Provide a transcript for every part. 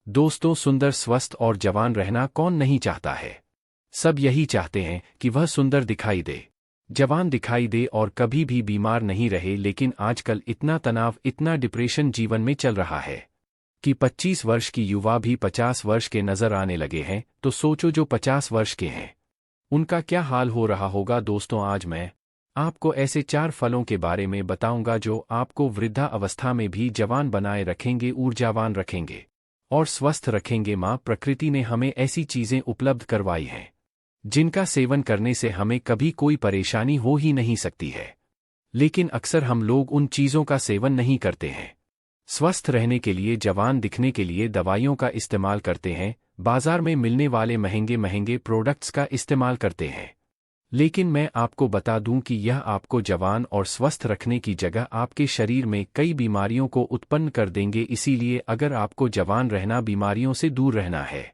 दोस्तों, सुंदर, स्वस्थ और जवान रहना कौन नहीं चाहता है। सब यही चाहते हैं कि वह सुंदर दिखाई दे, जवान दिखाई दे और कभी भी बीमार नहीं रहे। लेकिन आजकल इतना तनाव, इतना डिप्रेशन जीवन में चल रहा है कि 25 वर्ष की युवा भी 50 वर्ष के नजर आने लगे हैं। तो सोचो, जो 50 वर्ष के हैं उनका क्या हाल हो रहा होगा। दोस्तों, आज मैं आपको ऐसे 4 फलों के बारे में बताऊंगा जो आपको वृद्धा अवस्था में भी जवान बनाए रखेंगे, ऊर्जावान रखेंगे और स्वस्थ रखेंगे। माँ प्रकृति ने हमें ऐसी चीजें उपलब्ध करवाई हैं जिनका सेवन करने से हमें कभी कोई परेशानी हो ही नहीं सकती है। लेकिन अक्सर हम लोग उन चीजों का सेवन नहीं करते हैं। स्वस्थ रहने के लिए, जवान दिखने के लिए दवाइयों का इस्तेमाल करते हैं, बाजार में मिलने वाले महंगे महंगे प्रोडक्ट्स का इस्तेमाल करते हैं। लेकिन मैं आपको बता दूं कि यह आपको जवान और स्वस्थ रखने की जगह आपके शरीर में कई बीमारियों को उत्पन्न कर देंगे। इसीलिए अगर आपको जवान रहना, बीमारियों से दूर रहना है,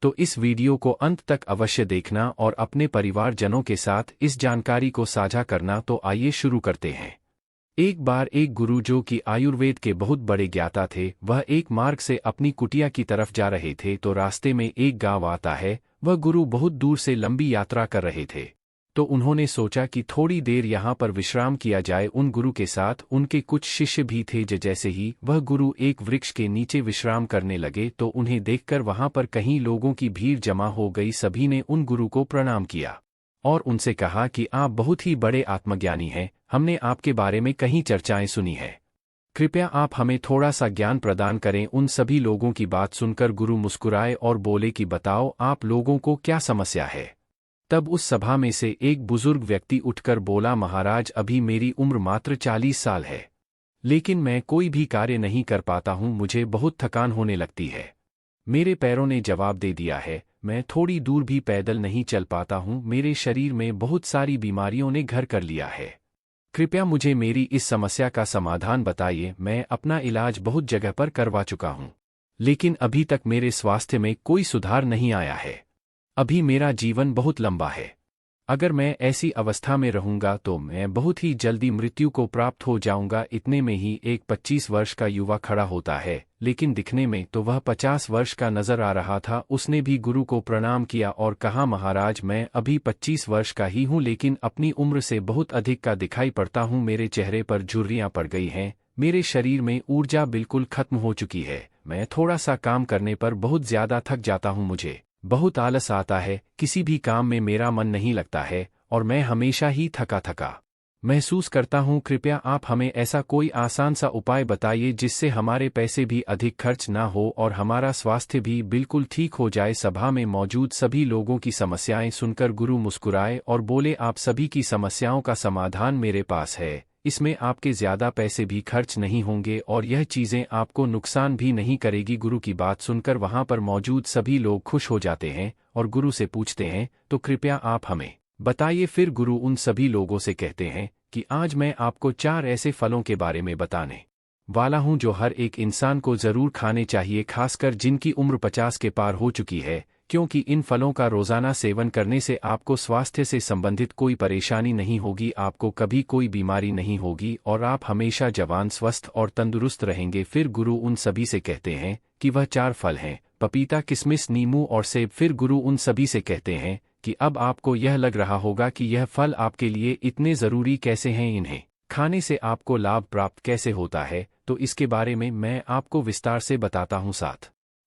तो इस वीडियो को अंत तक अवश्य देखना और अपने परिवारजनों के साथ इस जानकारी को साझा करना। तो आइए शुरू करते हैं। एक बार एक गुरु, जो कि आयुर्वेद के बहुत बड़े ज्ञाता थे, वह एक मार्ग से अपनी कुटिया की तरफ जा रहे थे। तो रास्ते में एक गांव आता है। वह गुरु बहुत दूर से लंबी यात्रा कर रहे थे, तो उन्होंने सोचा कि थोड़ी देर यहाँ पर विश्राम किया जाए। उन गुरु के साथ उनके कुछ शिष्य भी थे। जैसे ही वह गुरु एक वृक्ष के नीचे विश्राम करने लगे तो उन्हें देखकर वहाँ पर कहीं लोगों की भीड़ जमा हो गई। सभी ने उन गुरु को प्रणाम किया और उनसे कहा कि आप बहुत ही बड़े आत्मज्ञानी हैं, हमने आपके बारे में कहीं चर्चाएं सुनी है, कृपया आप हमें थोड़ा सा ज्ञान प्रदान करें। उन सभी लोगों की बात सुनकर गुरु मुस्कुराए और बोले कि बताओ, आप लोगों को क्या समस्या है। तब उस सभा में से एक बुजुर्ग व्यक्ति उठकर बोला, महाराज, अभी मेरी उम्र मात्र 40 साल है, लेकिन मैं कोई भी कार्य नहीं कर पाता हूँ, मुझे बहुत थकान होने लगती है। मेरे पैरों ने जवाब दे दिया है, मैं थोड़ी दूर भी पैदल नहीं चल पाता हूँ, मेरे शरीर में बहुत सारी बीमारियों ने घर कर लिया है। कृपया मुझे मेरी इस समस्या का समाधान बताइए। मैं अपना इलाज बहुत जगह पर करवा चुका हूँ, लेकिन अभी तक मेरे स्वास्थ्य में कोई सुधार नहीं आया है। अभी मेरा जीवन बहुत लंबा है। अगर मैं ऐसी अवस्था में रहूंगा तो मैं बहुत ही जल्दी मृत्यु को प्राप्त हो जाऊंगा। इतने में ही एक 25 वर्ष का युवा खड़ा होता है, लेकिन दिखने में तो वह 50 वर्ष का नजर आ रहा था। उसने भी गुरु को प्रणाम किया और कहा, महाराज, मैं अभी 25 वर्ष का ही हूँ, लेकिन अपनी उम्र से बहुत अधिक का दिखाई पड़ता हूँ। मेरे चेहरे पर झुर्रियाँ पड़ गई हैं, मेरे शरीर में ऊर्जा बिल्कुल खत्म हो चुकी है। मैं थोड़ा सा काम करने पर बहुत ज्यादा थक जाता हूँ, मुझे बहुत आलस आता है, किसी भी काम में मेरा मन नहीं लगता है और मैं हमेशा ही थका थका महसूस करता हूँ। कृपया आप हमें ऐसा कोई आसान सा उपाय बताइए जिससे हमारे पैसे भी अधिक खर्च ना हो और हमारा स्वास्थ्य भी बिल्कुल ठीक हो जाए। सभा में मौजूद सभी लोगों की समस्याएं सुनकर गुरु मुस्कुराए और बोले, आप सभी की समस्याओं का समाधान मेरे पास है। इसमें आपके ज्यादा पैसे भी खर्च नहीं होंगे और यह चीजें आपको नुकसान भी नहीं करेगी। गुरु की बात सुनकर वहां पर मौजूद सभी लोग खुश हो जाते हैं और गुरु से पूछते हैं, तो कृपया आप हमें बताइए। फिर गुरु उन सभी लोगों से कहते हैं कि आज मैं आपको 4 ऐसे फलों के बारे में बताने वाला हूं जो हर एक इंसान को जरूर खाने चाहिए, खासकर जिनकी उम्र 50 के पार हो चुकी है, क्योंकि इन फलों का रोजाना सेवन करने से आपको स्वास्थ्य से संबंधित कोई परेशानी नहीं होगी, आपको कभी कोई बीमारी नहीं होगी और आप हमेशा जवान, स्वस्थ और तंदुरुस्त रहेंगे। फिर गुरु उन सभी से कहते हैं कि वह 4 फल हैं, पपीता, किशमिश, नींबू और सेब। फिर गुरु उन सभी से कहते हैं कि अब आपको यह लग रहा होगा कि यह फल आपके लिए इतने जरूरी कैसे हैं, इन्हें खाने से आपको लाभ प्राप्त कैसे होता है, तो इसके बारे में मैं आपको विस्तार से बताता हूँ।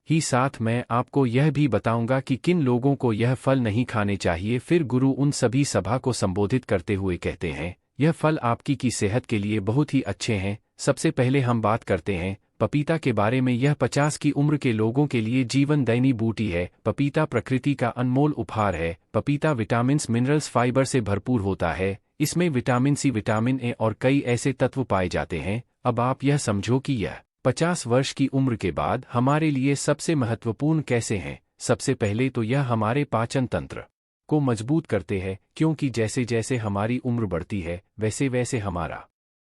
साथ मैं आपको यह भी बताऊंगा कि किन लोगों को यह फल नहीं खाने चाहिए। फिर गुरु उन सभी सभा को संबोधित करते हुए कहते हैं, यह फल आपकी की सेहत के लिए बहुत ही अच्छे हैं। सबसे पहले हम बात करते हैं पपीता के बारे में। यह 50 की उम्र के लोगों के लिए जीवनदायिनी बूटी है। पपीता प्रकृति का अनमोल उपहार है। पपीता विटामिन्स, मिनरल्स, फाइबर से भरपूर होता है। इसमें विटामिन सी, विटामिन ए और कई ऐसे तत्व पाए जाते हैं। अब आप यह समझो कि यह 50 वर्ष की उम्र के बाद हमारे लिए सबसे महत्वपूर्ण कैसे हैं। सबसे पहले तो यह हमारे पाचन तंत्र को मजबूत करते हैं, क्योंकि जैसे जैसे हमारी उम्र बढ़ती है वैसे वैसे हमारा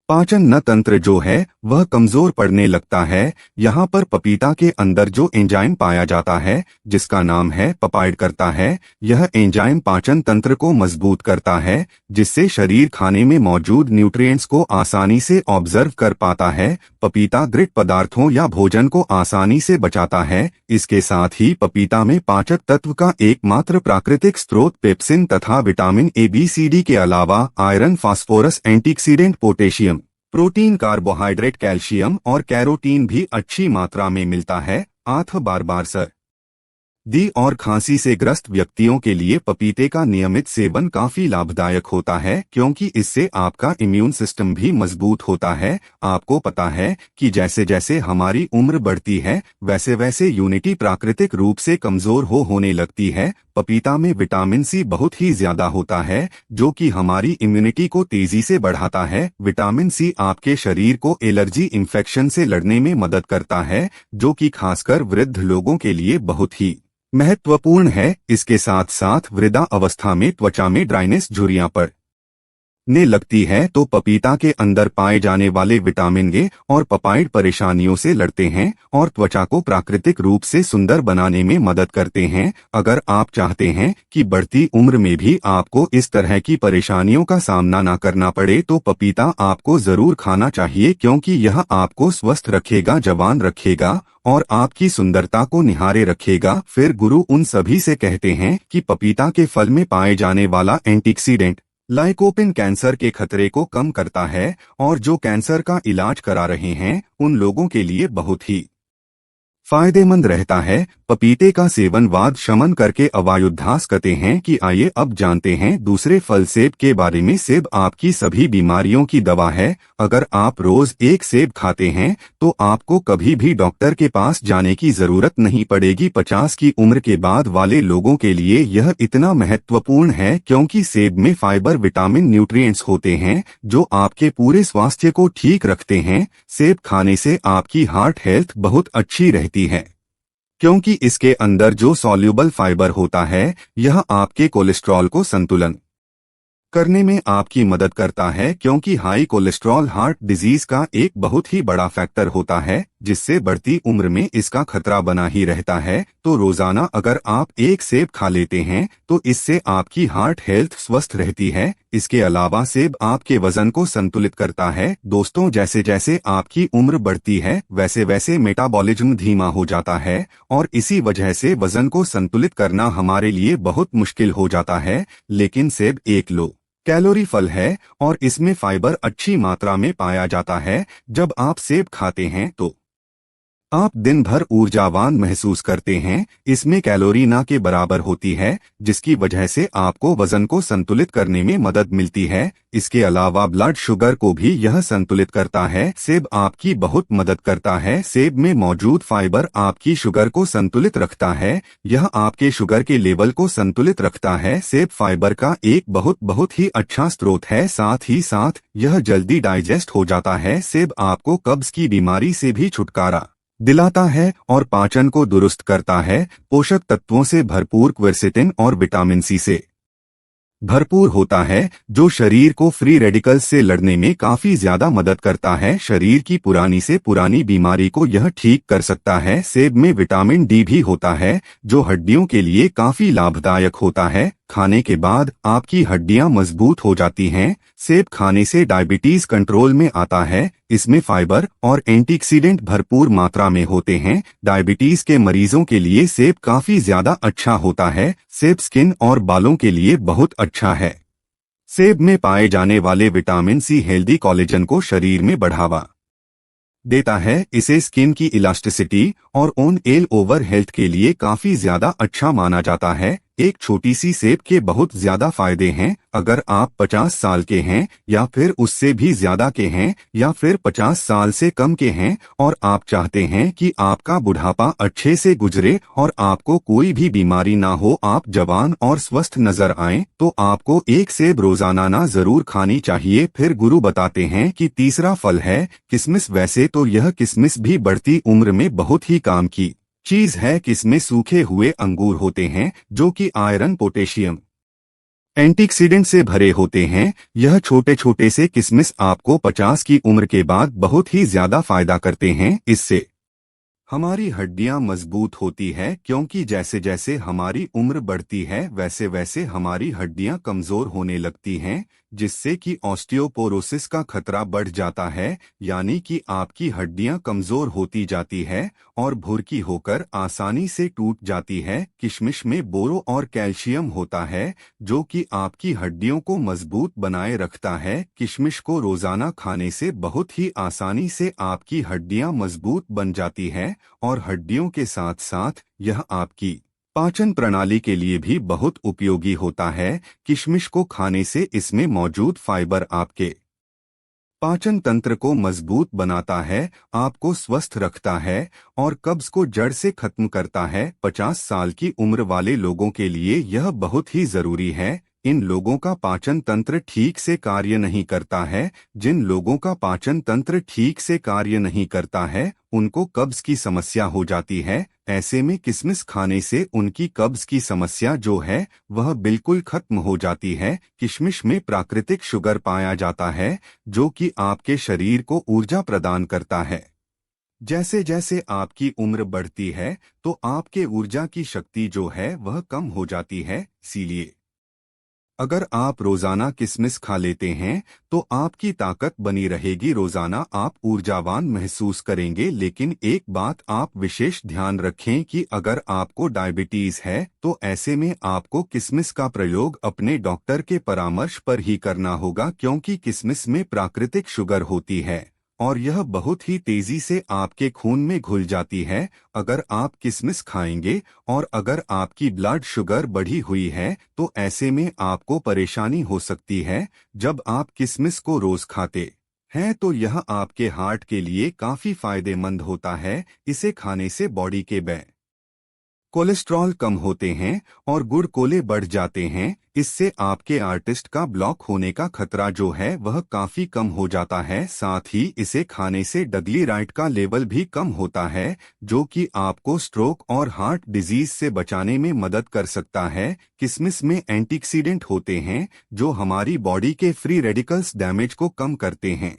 पाचन न तंत्र जो है वह कमजोर पड़ने लगता है। यहाँ पर पपीता के अंदर जो एंजाइम पाया जाता है जिसका नाम है पपाइड करता है, यह एंजाइम पाचन तंत्र को मजबूत करता है, जिससे शरीर खाने में मौजूद न्यूट्रिएंट्स को आसानी से ऑब्जर्व कर पाता है। पपीता दृढ़ पदार्थों या भोजन को आसानी से बचाता है। इसके साथ ही पपीता में पाचक तत्व का एकमात्र प्राकृतिक स्रोत पेप्सिन तथा vitamin A B C D के अलावा iron, phosphorus, antioxidant, potassium, protein, carbohydrate, calcium और कैरोटीन भी अच्छी मात्रा में मिलता है। बार सर्दी और खांसी से ग्रस्त व्यक्तियों के लिए पपीते का नियमित सेवन काफी लाभदायक होता है, क्योंकि इससे आपका इम्यून सिस्टम भी मजबूत होता है। आपको पता है कि जैसे जैसे हमारी उम्र बढ़ती है वैसे वैसे यूनिटी प्राकृतिक रूप से कमजोर होने लगती है। पपीता में विटामिन सी बहुत ही ज्यादा होता है, जो कि हमारी इम्यूनिटी को तेजी से बढ़ाता है। विटामिन सी आपके शरीर को एलर्जी इन्फेक्शन से लड़ने में मदद करता है, जो कि खासकर वृद्ध लोगों के लिए बहुत ही महत्वपूर्ण है। इसके साथ साथ वृद्धा अवस्था में त्वचा में ड्राइनेस, झुर्रियां पड़ने लगती है तो पपीता के अंदर पाए जाने वाले विटामिन ए और पपाइड परेशानियों से लड़ते हैं और त्वचा को प्राकृतिक रूप से सुंदर बनाने में मदद करते हैं। अगर आप चाहते हैं कि बढ़ती उम्र में भी आपको इस तरह की परेशानियों का सामना न करना पड़े तो पपीता आपको जरूर खाना चाहिए, क्योंकि यह आपको स्वस्थ रखेगा, जवान रखेगा और आपकी सुंदरता को निहारे रखेगा। फिर गुरु उन सभी से कहते हैं कि पपीता के फल में पाए जाने वाला एंटीऑक्सीडेंट लाइकोपिन कैंसर के खतरे को कम करता है और जो कैंसर का इलाज करा रहे हैं उन लोगों के लिए बहुत ही फायदेमंद रहता है। पपीते का सेवन वाद शमन करके अवायुद्धास कहते हैं कि आइए अब जानते हैं दूसरे फल सेब के बारे में। सेब आपकी सभी बीमारियों की दवा है। अगर आप रोज एक सेब खाते हैं तो आपको कभी भी डॉक्टर के पास जाने की जरूरत नहीं पड़ेगी। 50 की उम्र के बाद वाले लोगों के लिए यह इतना महत्वपूर्ण है क्योंकि सेब में फाइबर, विटामिन, न्यूट्रिएंट्स होते हैं जो आपके पूरे स्वास्थ्य को ठीक रखते हैं। सेब खाने से आपकी हार्ट हेल्थ बहुत अच्छी रहती है, क्योंकि इसके अंदर जो सॉल्यूबल फाइबर होता है यह आपके कोलेस्ट्रॉल को संतुलन करने में आपकी मदद करता है, क्योंकि हाई कोलेस्ट्रॉल हार्ट डिजीज का एक बहुत ही बड़ा फैक्टर होता है, जिससे बढ़ती उम्र में इसका खतरा बना ही रहता है। तो रोजाना अगर आप एक सेब खा लेते हैं तो इससे आपकी हार्ट हेल्थ स्वस्थ रहती है। इसके अलावा सेब आपके वजन को संतुलित करता है। दोस्तों, जैसे जैसे आपकी उम्र बढ़ती है वैसे वैसे मेटाबॉलिज्म धीमा हो जाता है और इसी वजह से वजन को संतुलित करना हमारे लिए बहुत मुश्किल हो जाता है। लेकिन सेब एक लो कैलोरी फल है और इसमें फाइबर अच्छी मात्रा में पाया जाता है। जब आप सेब खाते हैं तो आप दिन भर ऊर्जावान महसूस करते हैं। इसमें कैलोरी ना के बराबर होती है, जिसकी वजह से आपको वजन को संतुलित करने में मदद मिलती है। इसके अलावा ब्लड शुगर को भी यह संतुलित करता है। सेब आपकी बहुत मदद करता है। सेब में मौजूद फाइबर आपकी शुगर को संतुलित रखता है। यह आपके शुगर के लेवल को संतुलित रखता है। सेब फाइबर का एक बहुत ही अच्छा स्रोत है। साथ ही साथ यह जल्दी डाइजेस्ट हो जाता है। सेब आपको कब्ज की बीमारी से भी छुटकारा दिलाता है और पाचन को दुरुस्त करता है। पोषक तत्वों से भरपूर क्वेरसेटिन और विटामिन सी से भरपूर होता है, जो शरीर को फ्री रेडिकल्स से लड़ने में काफी ज्यादा मदद करता है। शरीर की पुरानी से पुरानी बीमारी को यह ठीक कर सकता है। सेब में विटामिन डी भी होता है, जो हड्डियों के लिए काफी लाभदायक होता है। खाने के बाद आपकी हड्डियां मजबूत हो जाती हैं। सेब खाने से डायबिटीज कंट्रोल में आता है। इसमें फाइबर और एंटीऑक्सीडेंट भरपूर मात्रा में होते हैं। डायबिटीज के मरीजों के लिए सेब काफी ज्यादा अच्छा होता है। सेब स्किन और बालों के लिए बहुत अच्छा है। सेब में पाए जाने वाले विटामिन सी हेल्दी कोलेजन को शरीर में बढ़ावा देता है। इसे स्किन की इलास्टिसिटी और ओवरऑल हेल्थ के लिए काफी ज्यादा अच्छा माना जाता है। एक छोटी सी सेब के बहुत ज्यादा फायदे हैं। अगर आप 50 साल के हैं या फिर उससे भी ज्यादा के हैं या फिर 50 साल से कम के हैं और आप चाहते हैं कि आपका बुढ़ापा अच्छे से गुजरे और आपको कोई भी बीमारी ना हो, आप जवान और स्वस्थ नजर आएं, तो आपको एक सेब रोजाना ना जरूर खानी चाहिए। फिर गुरु बताते हैं कि तीसरा फल है किशमिश। वैसे तो यह किशमिश भी बढ़ती उम्र में बहुत ही काम की चीज है। किसमें सूखे हुए अंगूर होते हैं जो कि आयरन, पोटेशियम, एंटीऑक्सीडेंट से भरे होते हैं। यह छोटे छोटे से किशमिश आपको 50 की उम्र के बाद बहुत ही ज्यादा फायदा करते हैं। इससे हमारी हड्डियां मजबूत होती है, क्योंकि जैसे जैसे हमारी उम्र बढ़ती है वैसे वैसे हमारी हड्डियां कमजोर होने लगती हैं, जिससे कि ऑस्टियोपोरोसिस का खतरा बढ़ जाता है, यानी कि आपकी हड्डियां कमजोर होती जाती है और भुरकी होकर आसानी से टूट जाती है। किशमिश में बोरो और कैल्शियम होता है, जो कि आपकी हड्डियों को मजबूत बनाए रखता है। किशमिश को रोजाना खाने से बहुत ही आसानी से आपकी हड्डियां मजबूत बन जाती है और हड्डियों के साथ साथ यह आपकी पाचन प्रणाली के लिए भी बहुत उपयोगी होता है। किशमिश को खाने से इसमें मौजूद फाइबर आपके पाचन तंत्र को मजबूत बनाता है, आपको स्वस्थ रखता है और कब्ज को जड़ से खत्म करता है। 50 साल की उम्र वाले लोगों के लिए यह बहुत ही जरूरी है। इन लोगों का पाचन तंत्र ठीक से कार्य नहीं करता है। जिन लोगों का पाचन तंत्र ठीक से कार्य नहीं करता है उनको कब्ज की समस्या हो जाती है। ऐसे में किशमिश खाने से उनकी कब्ज की समस्या जो है वह बिल्कुल खत्म हो जाती है। किशमिश में प्राकृतिक शुगर पाया जाता है, जो कि आपके शरीर को ऊर्जा प्रदान करता है। जैसे जैसे आपकी उम्र बढ़ती है तो आपके ऊर्जा की शक्ति जो है वह कम हो जाती है। इसीलिए अगर आप रोजाना किशमिश खा लेते हैं तो आपकी ताकत बनी रहेगी, रोजाना आप ऊर्जावान महसूस करेंगे। लेकिन एक बात आप विशेष ध्यान रखें कि अगर आपको डायबिटीज है तो ऐसे में आपको किशमिश का प्रयोग अपने डॉक्टर के परामर्श पर ही करना होगा, क्योंकि किशमिश में प्राकृतिक शुगर होती है और यह बहुत ही तेजी से आपके खून में घुल जाती है। अगर आप किशमिश खाएंगे और अगर आपकी ब्लड शुगर बढ़ी हुई है तो ऐसे में आपको परेशानी हो सकती है। जब आप किशमिश को रोज खाते हैं तो यह आपके हार्ट के लिए काफी फायदेमंद होता है। इसे खाने से बॉडी के कोलेस्ट्रॉल कम होते हैं और गुर्दे बढ़ जाते हैं। इससे आपके आर्टिस्ट का ब्लॉक होने का खतरा जो है वह काफी कम हो जाता है। साथ ही इसे खाने से डगलीराइट का लेवल भी कम होता है, जो कि आपको स्ट्रोक और हार्ट डिजीज से बचाने में मदद कर सकता है। किशमिश में एंटीऑक्सीडेंट होते हैं जो हमारी बॉडी के फ्री रेडिकल्स डैमेज को कम करते हैं।